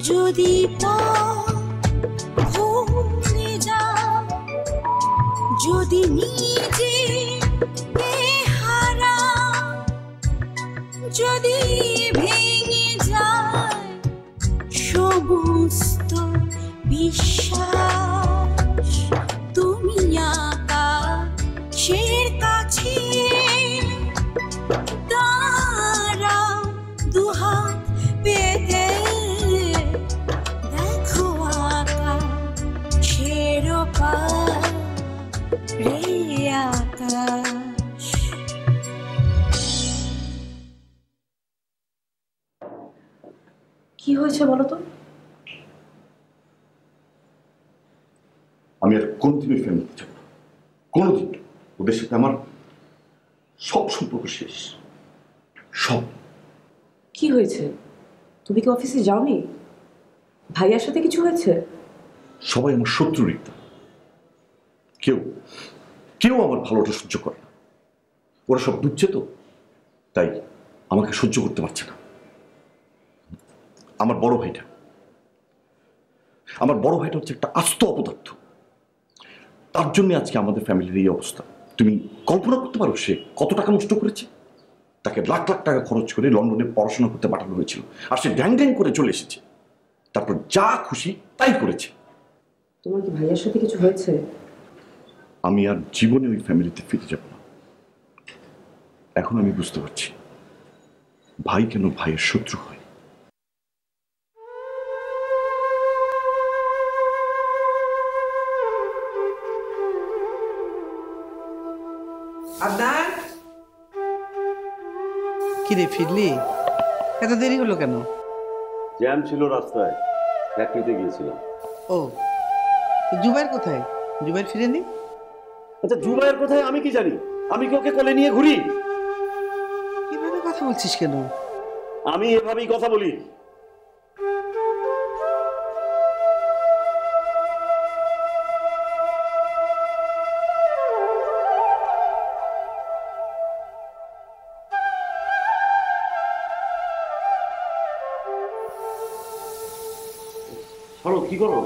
যদি ভুলে যাও, যদি নিজে হারা, যদি ভেঙে যায় সমস্ত বিশ্বাস, তুমি আকাশের কাছে দাঁড়াও দুহাত পেতে, দেখো আকাশের পারে আকাশ। কি হয়েছে বলো তো? আমি আর কোনদিন ফ্যামিলিতে যাব না, কোনোদিন। ওদের সাথে আমার সব সম্পর্ক শেষ, সব। কি হয়েছে? তুমি কি অফিসে যাওনি? ভাইয়ার সাথে কিছু হয়েছে? সবাই আমার শত্রু রিক্তা, কেউ কেউ আমার ভালোটা সহ্য করে না। ওরা সব বুঝছে তো, তাই আমাকে সহ্য করতে পারছে না। আমার বড় ভাইটা হচ্ছে একটা আস্ত অপদার্থ। তার জন্য আজকে আমাদের ফ্যামিলির এই অবস্থা। তুমি কল্পনা করতে পারো সে কত টাকা নষ্ট করেছে? তাকে লাখ লাখ টাকা খরচ করে লন্ডনে পড়াশোনা করতে পাঠানো হয়েছিল, আর সে ড্যাং ড্যাং করে চলে এসেছে। তারপর যা খুশি তাই করেছে। তোমার কি ভাইয়ার সাথে কিছু হয়েছে? আমি আর জীবনে ওই ফ্যামিলিতে ফিরে যাব না। এখন আমি বুঝতে পারছি ভাই কেন ভাইয়ের শত্রু হয়। আদনান, কি রে ফিরলি? এত দেরি হলো কেন? জ্যাম ছিল রাস্তায়, ফ্যাক্টরিতে গিয়েছিলাম। ও, জুবাইর কোথায়? জুবাইর ফিরেনি? আচ্ছা, জুবাইয়ের কোথায় আমি কি জানি? আমি কি ওকে কোলে নিয়ে ঘুরি? কিভাবে কথা বলছিস কেন? আমি এভাবেই কথা বলি। কি করো?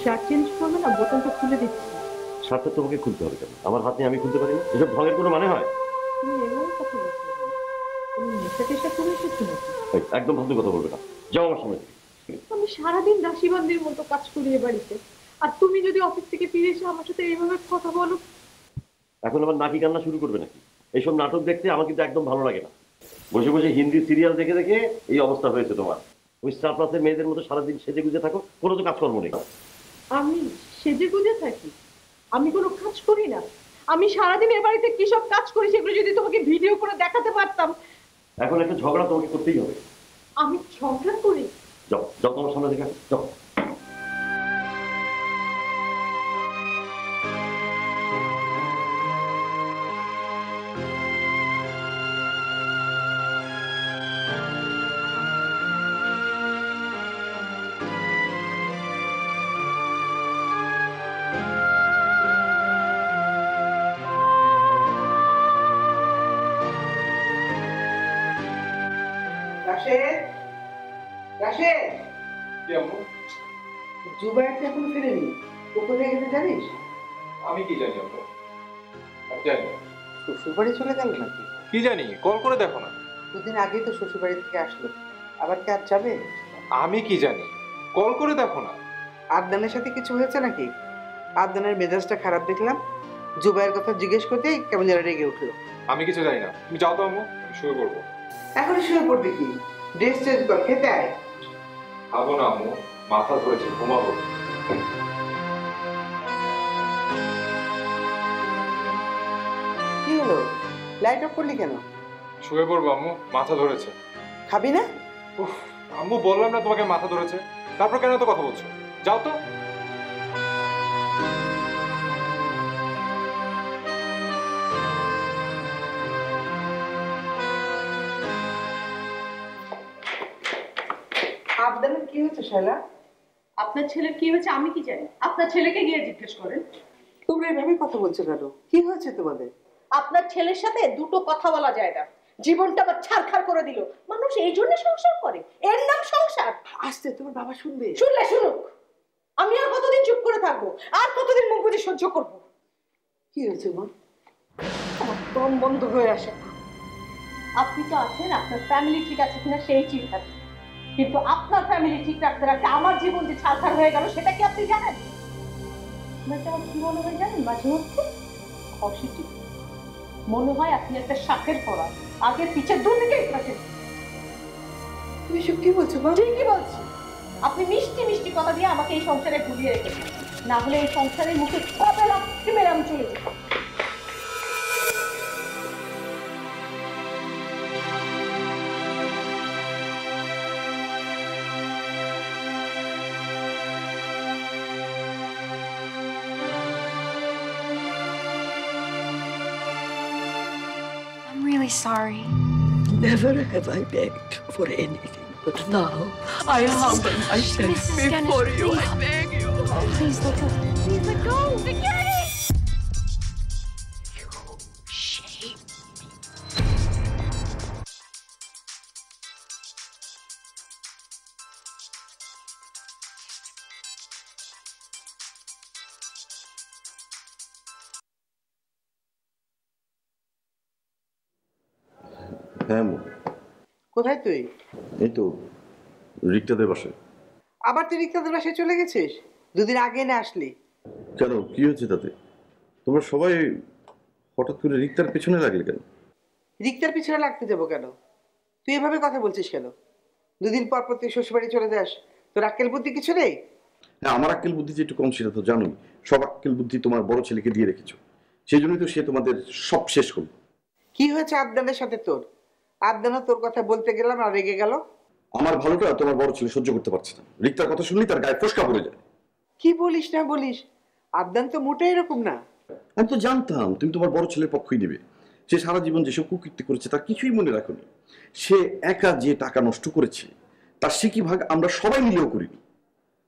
শার্ট চেঞ্জ করবে না, বোতামটা খুলে দিচ্ছি। শার্টটা তোমাকে খুলতে হবে কেন? আমার হাত নিয়ে আমি খুলতে পারি না? এসব ঢঙের কোনো মানে হয়? তুমি এভাবে কথা বলছো কেন? তুমি নেশা টেশা করে এসেছো নাকি? একদম ফালতু কথা বলবে না, যাও আমার সামনে। আমি সারাদিন দাসীবান্দির মতো কাজ করি এ বাড়িতে, আর তুমি যদি অফিস থেকে ফিরে এসে আমার সাথে এইভাবে কথা বলো। এখন আবার নাকি কান্না শুরু করবে নাকি? এইসব নাটক দেখতে আমার কিন্তু একদম ভালো লাগে না। বসে বসে হিন্দি সিরিয়াল দেখে দেখে এই অবস্থা হয়েছে তোমার। ওই স্টার প্লাসের মেয়েদের মতো সারাদিন সেজে গুজে থাকো, কোনো তো কাজকর্ম নেই। আমি সেজে গুজে থাকি? আমি কোনো কাজ করি না? আমি সারাদিন এ বাড়িতে কি সব কাজ করি সেগুলো যদি তোমাকে ভিডিও করে দেখাতে পারতাম। এখন একটা ঝগড়া তোমাকে করতেই হবে। আমি ঝগড়া করি? যাও যাও তোমার সামনে দেখে যাও। জুবাইর এখনো ফিরেনি, ও কোথায় গেছে জানিস? আমি কি জানি আম্মু, আমি জানি না। শ্বশুর বাড়ি চলে গেল নাকি? কি জানি, কল করে দেখো না। দুদিন আগেই তো শ্বশুর বাড়ি থেকে আসলো, আবার কি আর যাবে? আমি কি জানি, কল করে দেখো না। আদনানের সাথে কিছু হয়েছে নাকি? আদনানের মেজাজটা খারাপ দেখলাম, জুবাইয়ের কথা জিজ্ঞেস করতেই কেমন যেন রেগে উঠলো। আমি কিছু জানি না, তুমি যাও তো আম্মু, আমি শুয়ে পড়বো। এখন শুয়ে পড়বে কি? ড্রেস চেঞ্জ কর, খেতে আয়। খাবো না আম্মু, মাথা ধরেছে, ঘুমাবো। কি হলো, লাইট অফ করলি কেন? শুয়ে পড়বো আম্মু, মাথা ধরেছে। খাবি না? উফ আম্মু, বললাম না তোমাকে মাথা ধরেছে, তারপর কেন তো কথা বলছো? যাও তো। আবদানের কি হয়েছে শালা? আপনার ছেলের কি হয়েছে আমি কি জানি? আপনার ছেলেকে গিয়ে জিজ্ঞেস করেন। তোমরা এভাবে কথা বলছো কেন? কি হয়েছে তোমাদের? আপনার ছেলের সাথে দুটো কথা বলা যায় না। জীবনটা আবার ছারখার করে দিল। মানুষ এই জন্য সংসার করে, এর নাম সংসার। আসতে তোমার বাবা শুনবে। শুনলে শুনুক, আমি আর কতদিন চুপ করে থাকবো, আর কতদিন মুখ বুজে সহ্য করবো? কি হয়েছে মা? আমার দম বন্ধ হয়ে আসে। আপনি তো আছেন, আপনার ফ্যামিলি ঠিক আছে কিনা সেই চিন্তা, কিন্তু আপনার ফ্যামিলি ঠিক রাখতে রাখতে আমার জীবন যে ছারখার হয়ে গেল সেটা কি আপনি জানেন? আপনাকে আমার কি মনে হয় জানেন? মাঝে মধ্যে অসুটি মনে হয় আপনি একটা শাকের পড়া, আগে পিছের দুদিকে রাখেন। তুমি সব কি বলছো মা? ঠিকই বলছি। আপনি মিষ্টি মিষ্টি কথা দিয়ে আমাকে এই সংসারে ঘুরিয়ে রেখেছেন, না হলে এই সংসারের মুখে কবে লাফি মেরে আমি চলে যেতাম। I'm really sorry. Never have I begged for anything, but now I humble myself Mrs. before Dennis, you. I please. beg you. Please let go. Please let go. Security! You shame. হ্যাঁ কোথায় তুই? এই তো রিক্তাদের বাসায়। আবার তুই রিক্তাদের বাসায় চলে গেছিস? দুদিন আগে না আসলি? কেন, কি হয়েছে তাতে? তোমরা সবাই হঠাৎ করে রিক্তার পেছনে লাগলে কেন? রিক্তার পিছনে লাগতে যাবো কেন? তুই এভাবে কথা বলছিস কেন? দুদিন পর পর তুই শ্বশুরবাড়ি চলে যাস, তোর আক্কেল বুদ্ধি কিছু নেই? হ্যাঁ, আমার আক্কেল বুদ্ধি যে একটু কম সেটা তো জানোই। সব আক্কেল বুদ্ধি তোমার বড় ছেলেকে দিয়ে রেখেছো, সেই জন্যই তো সে তোমাদের সব শেষ করলো। কি হয়েছে আদনানের সাথে তোর? আদনানও তোর কথা বলতে গেলাম আর রেগে গেল। আমার ভালোটা তোমার বড় ছেলে সহ্য করতে পারছে না। রিক্তার কথা শুনলেই তার গায়ে ফোসকা পড়ে যায়। কি বলিস না বলিস, আদনান তো মোটেই এরকম না। আমি তো জানতাম তুমি তোমার বড় ছেলের পক্ষই নেবে। সে সারা জীবন যেসব কুকীর্তি করেছে তার কিছুই মনে রাখোনি। সে একা যে টাকা নষ্ট করেছে তার সিকি ভাগ আমরা সবাই মিলেও করিনি।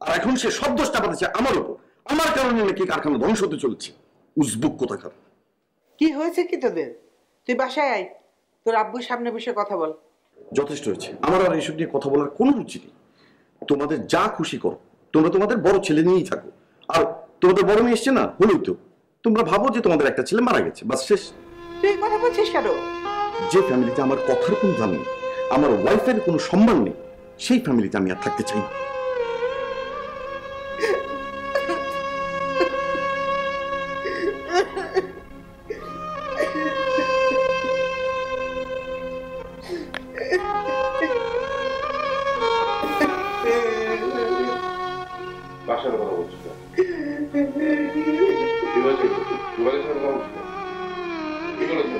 আর এখন সে সব দোষটা পাঠাচ্ছে আমার উপর। আমার কারণে নাকি কারখানা ধ্বংস হতে চলেছে। উজবুক কোথাকার। কি হয়েছে কি তোদের? তুই বাসায় আয়, তোর আব্বুর সামনে বসে কথা বল। যথেষ্ট হয়েছে, আমার আর এইসব নিয়ে কথা বলার কোনো রুচি নেই। তোমাদের যা খুশি করো, তোমরা তোমাদের বড় ছেলে নিয়েই থাকো। আর তোমাদের বড় মেয়ে এসছে না, হলোই তো। তোমরা ভাবো যে তোমাদের একটা ছেলে মারা গেছে, বাস শেষ। তুই কথা বলছিস কেন? যে ফ্যামিলিতে আমার কথার কোনো দাম নেই, আমার ওয়াইফের কোনো সম্মান নেই, সেই ফ্যামিলিতে আমি আর থাকতে চাই না। বাসার কথা বলছো না? কি বলছো? মোবাইলের সাথে কথা বলছো? কি বলেছো?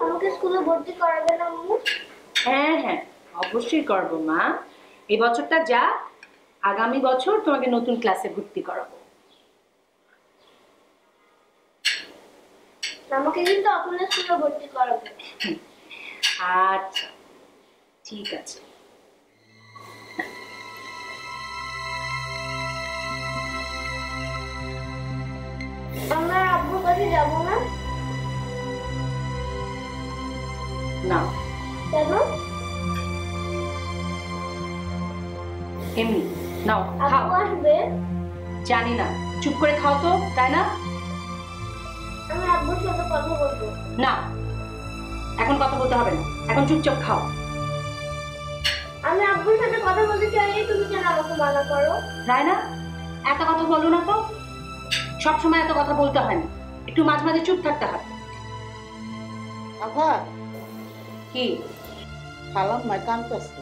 আমাকে স্কুলে ভর্তি করাবে না আম্মু? হ্যাঁ হ্যাঁ, অবশ্যই করবো মা। এই বছরটা যা, আগামী বছর তোমাকে নতুন ক্লাসে ভর্তি করাবো। আমাকে কিন্তু আপনার স্কুলে ভর্তি করাবে। আচ্ছা ঠিক আছে। আমরা আব্বুর কাছে যাবো না? না। কেন? এমনি নাও খাও। আব্বু আসবে? জানি না, চুপ করে খাও তো, তাই না? আমি আব্বুর সাথে কথা বলবো। না, এখন কথা বলতে হবে না, এখন চুপচাপ খাও। আমি আব্বুর সাথে কথা বলতে চাইলে তুমি কেন আমাকে মানা করো? রায়না, এত কথা বলো না তো। সবসময় এত কথা বলতে হয় না, একটু মাঝে মাঝে চুপ থাকতে হয়। আভা, কি খালাম মা কাঁদতেছে।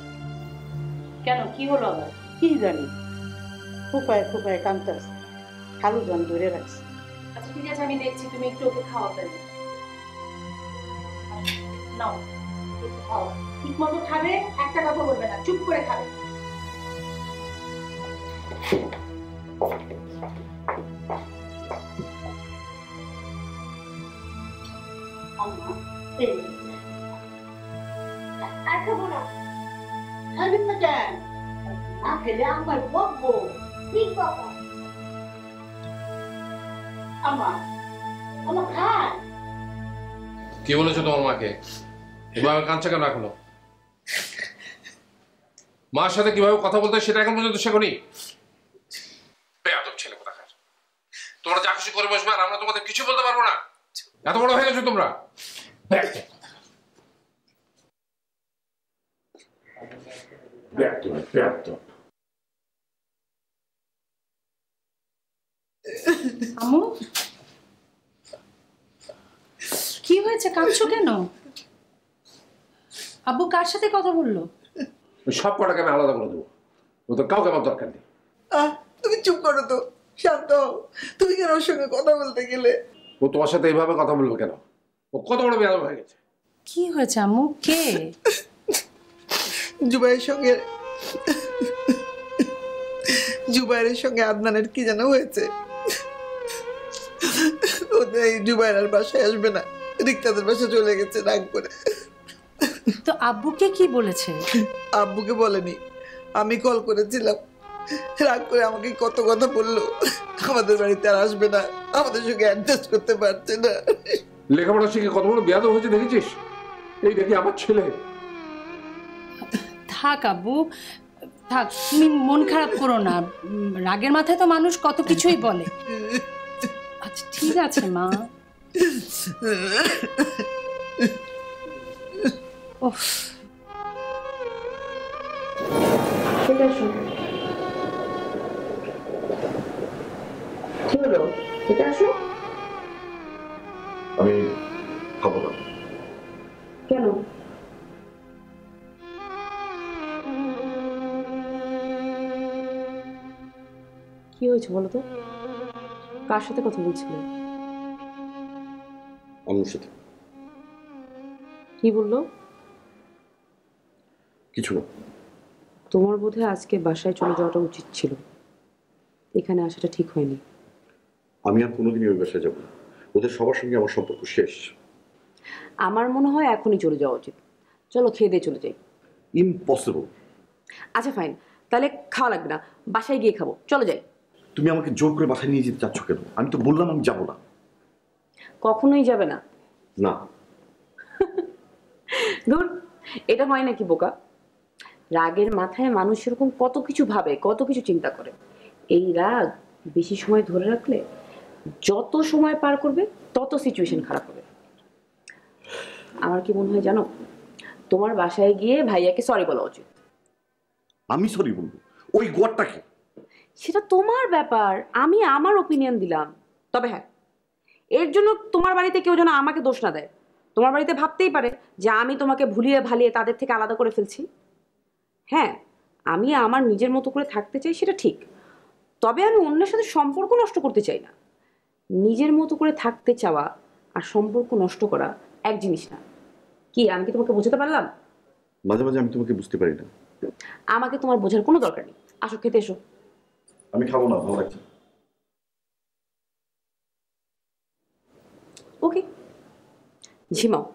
কেন, কি হলো আবার? কি জানি, ফুপায় ফুপায় কাঁদতেছে। খালু জান ধরে রাখছে। আচ্ছা ঠিক আছে, আমি দেখছি, তুমি একটু ওকে খাওয়াতে নাও। একটু খাও, ঠিক মতো খাবে, একটা কথা বলবে না, চুপ করে খাবে। খাবো না। খাবেন না কেন? না খেলে আমার বকবো। ঠিক বাবা। আমার খায়। কি বলেছো তোমার মাকে? এভাবে কাঁদছে কেন এখনো? মার সাথে কিভাবে কথা বলতে সেটা এখন পর্যন্ত শেখনি? বেয়াদব ছেলে কোথাকার। তোমরা যা খুশি করে বসবে আর আমরা তোমাদের কিছু বলতে পারবো না। এত বড় হয়ে গেছো তোমরা। আম্মু কি হয়েছে, কাঁদছো কেন? আব্বু কার সাথে কথা বললো? সব কটাকে আমি আলাদা করে দেবো, ওদের কাউকে আমার দরকার নেই। তুমি চুপ করো তো, শান্ত হও। তুমি কেন ওর সঙ্গে কথা বলতে গেলে? ও তোমার সাথে এইভাবে কথা বলবে কেন? ও কত বড় বেয়াদব হয়ে গেছে। কি হয়েছে আম্মু? কে? জুবাইরের সঙ্গে আদনানের কি যেন হয়েছে। ওদের এই জুবাইর আর বাসায় আসবে না, রিক্তাদের বাসায় চলে গেছে রাগ করে। তো আব্বুকে কি বলেছে? আব্বুকে বলেনি, আমি কল করেছিলাম। রাগ করে আমাকে কত কথা বললো, আমাদের বাড়িতে আর আসবে না, আমাদের সঙ্গে অ্যাডজাস্ট করতে পারছে না। লেখাপড়া শিখে কত বড় বেয়াদব হয়েছে দেখেছিস? এই দেখি আমার ছেলে। থাক আব্বু থাক, তুমি মন খারাপ করো না। রাগের মাথায় তো মানুষ কত কিছুই বলে। আচ্ছা ঠিক আছে মা। উফ চলে আসো। কি হলো? এটা আসো। আমি খাবো না। কেন? কি হয়েছে বলো তো? কার সাথে কথা বলছিলে? আমার সাথে। কি বললো? কিছু না। তোমার বোধহয় আজকে বাসায় চলে যাওয়াটা উচিত ছিল, এখানে আসাটা ঠিক হয়নি। আমি আর কোনোদিনই ওই বাসায় যাবো না, ওদের সবার সঙ্গে আমার সম্পর্ক শেষ। আমার মনে হয় এখনই চলে যাওয়া উচিত। চলো খেয়ে দিয়ে চলে যাই। ইম্পসিবল। আচ্ছা ফাইন, তাহলে খাওয়া লাগবে না, বাসায় গিয়ে খাবো। চলো যাই। তুমি আমাকে জোর করে বাসায় নিয়ে যেতে চাচ্ছ কেন? আমি তো বললাম আমি যাবো না। কখনোই যাবে না? না। ধুর, এটা হয় নাকি বোকা? রাগের মাথায় মানুষ এরকম কত কিছু ভাবে, কত কিছু চিন্তা করে। এই রাগ বেশি সময় ধরে রাখলে যত সময় পার করবে তত সিচুয়েশন খারাপ হবে। আমার কি মনে হয় জানো, তোমার বাসায় গিয়ে ভাইয়াকে সরি বলা উচিত। আমি সরি বলবো? ওই গোয়ারটাকে? সেটা তোমার ব্যাপার, আমি আমার ওপিনিয়ন দিলাম। তবে হ্যাঁ, এর জন্য তোমার বাড়িতে কেউ যেন আমাকে দোষ না দেয়। তোমার বাড়িতে ভাবতেই পারে যে আমি তোমাকে ভুলিয়ে ভালিয়ে তাদের থেকে আলাদা করে ফেলছি। হ্যাঁ, আমি আমার নিজের মতো করে থাকতে চাই, সেটা ঠিক। তবে আমি অন্যের সাথে সম্পর্ক নষ্ট করতে চাই না। নিজের মতো করে থাকতে চাওয়া আর সম্পর্ক নষ্ট করা এক জিনিস না। কি আমি কি তোমাকে বোঝাতে পারলাম? মাঝে মাঝে আমি তোমাকে বুঝতে পারি না। আমাকে তোমার বোঝার কোনো দরকার নেই। আসো খেতে এসো। আমি খাবো না, ভালো লাগছে। ওকে, ঝিমাও।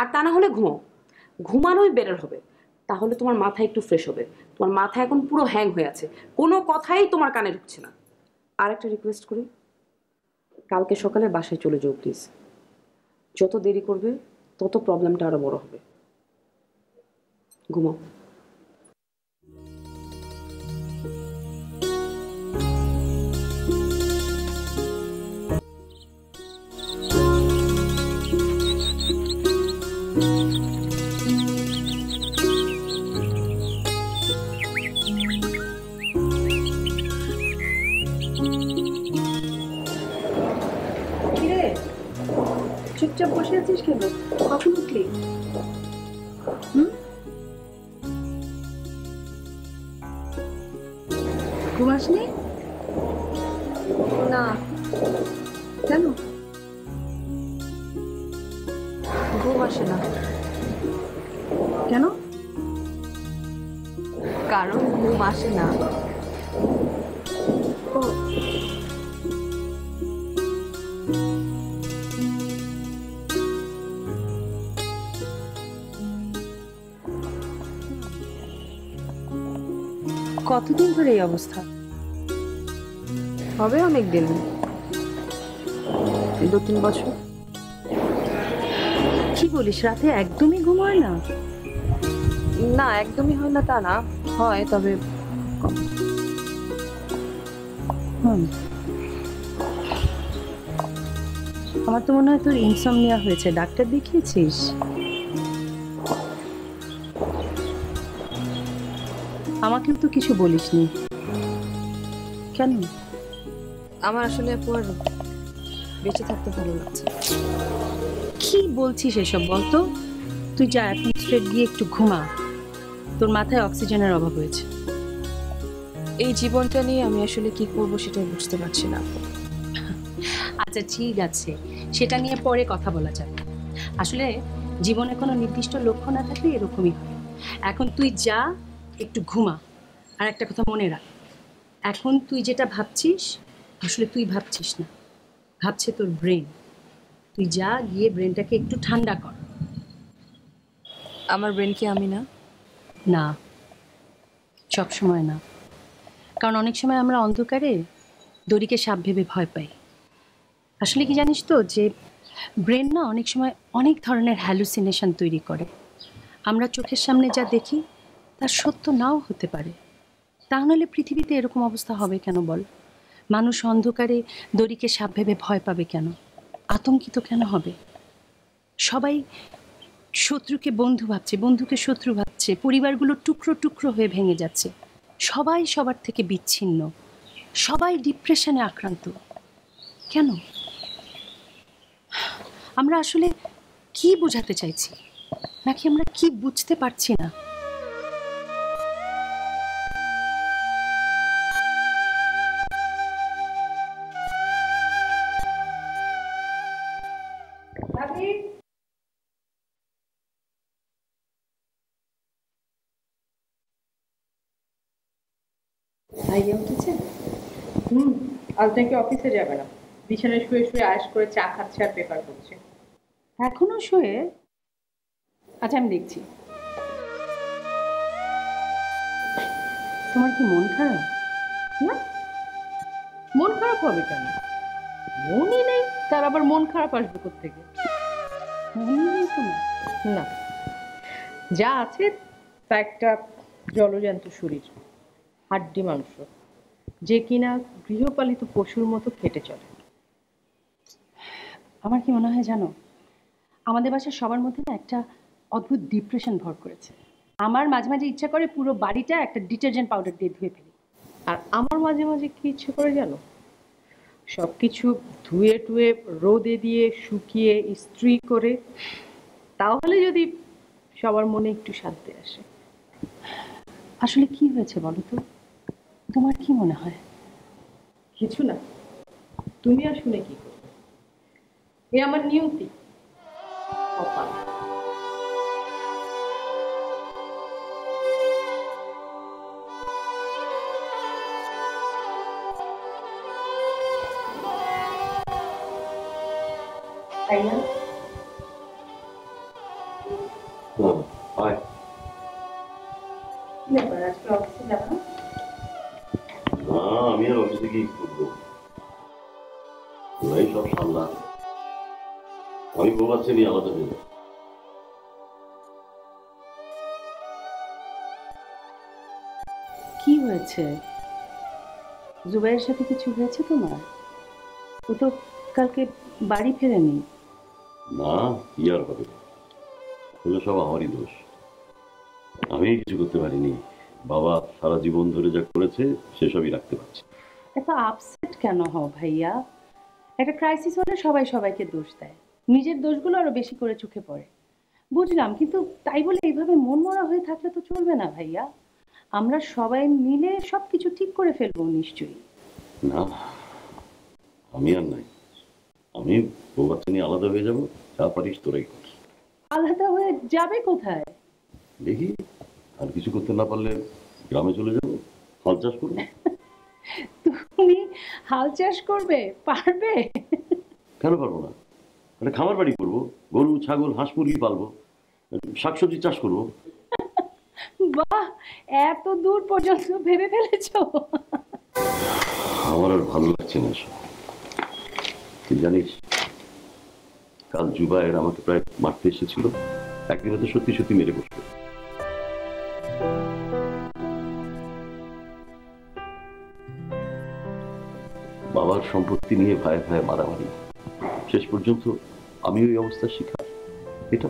আর তা না হলে ঘুমাও। ঘুমানোই বেটার হবে, তাহলে তোমার মাথা একটু ফ্রেশ হবে। তোমার মাথা এখন পুরো হ্যাং হয়ে আছে, কোনো কথাই তোমার কানে ঢুকছে না। আর একটা রিকোয়েস্ট করি, কালকে সকালে বাসায় চলে যাও প্লিজ। যত দেরি করবে তত প্রবলেমটা আরো বড় হবে। ঘুমাও। চুপচাপ বসে আছিস কেন? কখন উঠলি? ঘুমাসনি? না। কেন? ঘুম আসে না। কেন? কারণ ঘুম আসে না। কতদিন ধরে এই অবস্থা? হবে অনেক দিন, 2-3 বছর। কি বলিস, রাতে একদমই ঘুম হয় না? না, একদমই হয় না তা না, হয় তবে কম। আমার তো মনে হয় তোর ইনসমনিয়া হয়েছে। ডাক্তার দেখিয়েছিস? আমাকেও তো কিছু বলিসনি কেন? আমার আসলে আপু আর বেঁচে থাকতে ভালো লাগছে। কি বলছিস এসব? বলতো তুই যা, এখন স্ট্রেট গিয়ে একটু ঘুমা। তোর মাথায় অক্সিজেনের অভাব হয়েছে। এই জীবনটা নিয়ে আমি আসলে কি করব সেটাই বুঝতে পারছি না। আচ্ছা ঠিক আছে, সেটা নিয়ে পরে কথা বলা যাবে। আসলে জীবনে কোনো নির্দিষ্ট লক্ষ্য না থাকলে এরকমই হয়। এখন তুই যা, একটু ঘুমা। আর একটা কথা মনে রাখ, এখন তুই যেটা ভাবছিস আসলে তুই ভাবছিস না, ভাবছে তোর ব্রেন। তুই যা, গিয়ে ব্রেনটাকে একটু ঠান্ডা কর। আমার ব্রেন কি আমি না? না, সব সময় না। কারণ অনেক সময় আমরা অন্ধকারে দড়িকে সাপ ভেবে ভয় পাই। আসলে কি জানিস তো, যে ব্রেন না অনেক সময় অনেক ধরনের হ্যালুসিনেশন তৈরি করে। আমরা চোখের সামনে যা দেখি তা সত্য নাও হতে পারে। তাহলে পৃথিবীতে এরকম অবস্থা হবে কেন বল? মানুষ অন্ধকারে দড়িকে সাপ ভেবে ভয় পাবে কেন? আতঙ্কিত কেন হবে? সবাই শত্রুকে বন্ধু ভাবছে, বন্ধুকে শত্রু ভাবছে, পরিবারগুলো টুকরো টুকরো হয়ে ভেঙে যাচ্ছে, সবাই সবার থেকে বিচ্ছিন্ন, সবাই ডিপ্রেশনে আক্রান্ত। কেন? আমরা আসলে কি বোঝাতে চাইছি, নাকি আমরা কি বুঝতে পারছি না? ভাইয়া উঠেছে? আজ নাকি অফিসে যাবে না, বিছানায় শুয়ে শুয়ে আয়েশ করে চা খাচ্ছে আর পেপার পড়ছে। এখনো শুয়ে? আচ্ছা আমি দেখছি। তোমার কি মন খারাপ? না, মন খারাপ হবে কেন? মনই নেই, তার আবার মন খারাপ আসবে কোত্থেকে? মনই নেই তোমার? না, যা আছে তা একটা জলজান্ত শরীর, হাড্ডি মাংস, যে কিনা গৃহপালিত পশুর মতো খেটে চলে। আমার কি মনে হয় জানো, আমাদের বাসার সবার মধ্যে না একটা অদ্ভুত ডিপ্রেশন ভর করেছে। আমার মাঝে মাঝে ইচ্ছা করে পুরো বাড়িটা একটা ডিটারজেন্ট পাউডার দিয়ে ধুয়ে ফেলি। আর আমার মাঝে মাঝে কি ইচ্ছে করে জানো, সব কিছু ধুয়ে টুয়ে রোদে দিয়ে শুকিয়ে ইস্ত্রি করে, তাহলে যদি সবার মনে একটু শান্তি আসে। আসলে কি হয়েছে বলো তো, তোমার কি মনে হয়? কিছু না, তুমি আর শুনে কি করবে? এ আমার নিয়তি, কপাল। না, আমি আর অফিসে কি করবো? সব সামলা, আমি ঘুমাচ্ছি, নিয়ে আলাদা হয়ে যাবো। কি হয়েছে? জুবাইয়ের সাথে কিছু হয়েছে তোমার? ও তো কালকে বাড়ি ফেরেনি। না, কি আর হবে? আসলে সব আমারই দোষ। আমি কিছু করতে পারিনি। বাবা সারা জীবন ধরে যা করেছে সেসবই রাখতে পারছি। এত আপসেট কেন হও ভাইয়া? একটা ক্রাইসিস হলে সবাই সবাইকে দোষ দেয়, নিজের দোষগুলো আরো বেশি করে চোখে পড়ে। বুঝলাম, কিন্তু তাই বলে এইভাবে মন মরা হয়ে থাকলে তো চলবে না ভাইয়া। আমরা সবাই মিলে সবকিছু ঠিক করে ফেলবো নিশ্চয়ই। না, আমি আর নাই। আমি বউ বাচ্চা নিয়ে আলাদা হয়ে যাবো, যা পারিস তোরাই কর। আলাদা হয়ে যাবে কোথায়? দেখি, আর কিছু করতে না পারলে গ্রামে চলে যাবো, হাল চাষ করবো। তুমি হাল চাষ করবে? পারবে? কেন পারবো না? একটা খামার বাড়ি করবো, গরু ছাগল হাঁস মুরগি পালবো, শাকসবজি চাষ করবো। বাহ, এত দূর পর্যন্ত ভেবে ফেলেছো? আমার আর ভালো লাগছে না এসব। তুই জানিস কাল জুবায়ের আমাকে প্রায় মারতে এসেছিল, একদিনে তো সত্যি সত্যি মেরে বসবে। বাবার সম্পত্তি নিয়ে ভয়ে ভয়ে মারামারি, শেষ পর্যন্ত আমি ওই অবস্থার শিকার। এটা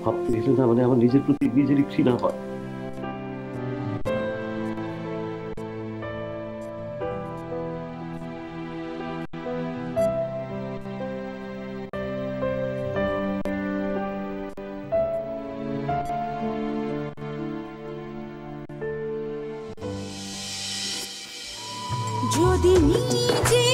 ভাবতে গেলে না, মানে আমার নিজের প্রতি নিজেরই ঘৃণা হয়। যদি নিজে